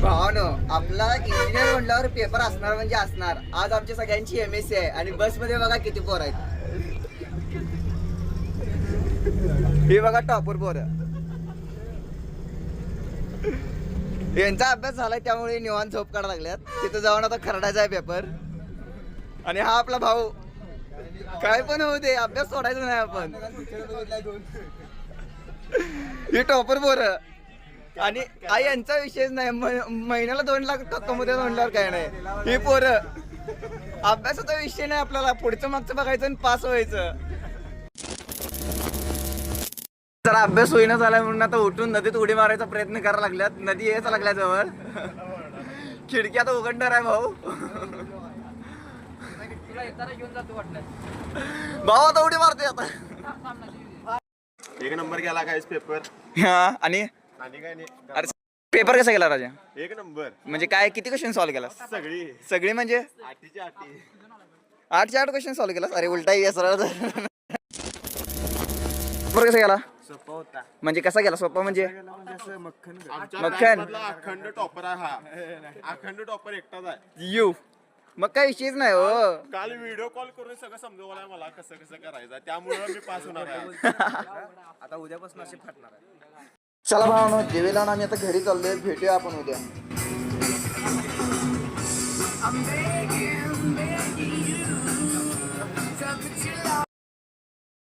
भावानो आपला इंजिनियर म्हणल्यावर पेपर असणार म्हणजे असणार. आज आमच्या सगळ्यांची MSc आहे आणि बस मध्ये बघा किती पोर आहेत. हे बघा टॉपर पोर. यांचा अभ्यास झालाय त्यामुळे निवांत झोप काढायला लागल्यात. तिथं जाऊन आता खरडायचा आहे पेपर. आणि हा आपला भाऊ काय पण होऊ दे अभ्यास सोडायचा नाही आपण. हे टॉपर पोर आणि आई यांचा विषयच नाही. महिन्याला 2 लाख कमवते म्हणल्यावर काय नाही. ही पोरं अभ्यासाचा विषय नाही आपल्याला. पुढचं मागचं बघायचं आणि पास व्हायचं. जरा अभ्यास होईना झालाय म्हणून आता उठून नदीत उडी मारायचा प्रयत्न करायला लागल्यात. नदी यायचा लागल्या जवळ. खिडकी आता उघडणार आहे भाऊ. भाऊ आता उडी मारते आता. 1 नंबर गेला काय पेपर. हा आणि काय नाही. अरे पेपर कसा गेला राजा? 1 नंबर. म्हणजे काय किती क्वेश्चन सॉल्व्ह केलास? सगळी म्हणजे 8चे 8. 8चे 8 क्वेश्चन सॉल्व्ह केलास? अरे उलटा आहे सरळ. पेपर कसा गेला? सोपा होता. म्हणजे कसा गेला? सोपा म्हणजे मक्खन अखंड टॉपर आहे हा. अखंड टॉपर एकटाच आहे. यू मग काय विषयच नाही हो. काल व्हिडिओ कॉल करून सगळं समजवलंय मला कसं कसं करायचं. त्यामुळे मी पास होणार आहे. आता उद्यापासून असे फाटणार आहे. चला भावनो जेवेला आम्ही आता घरी चाललोय. भेटूया आपण उद्या.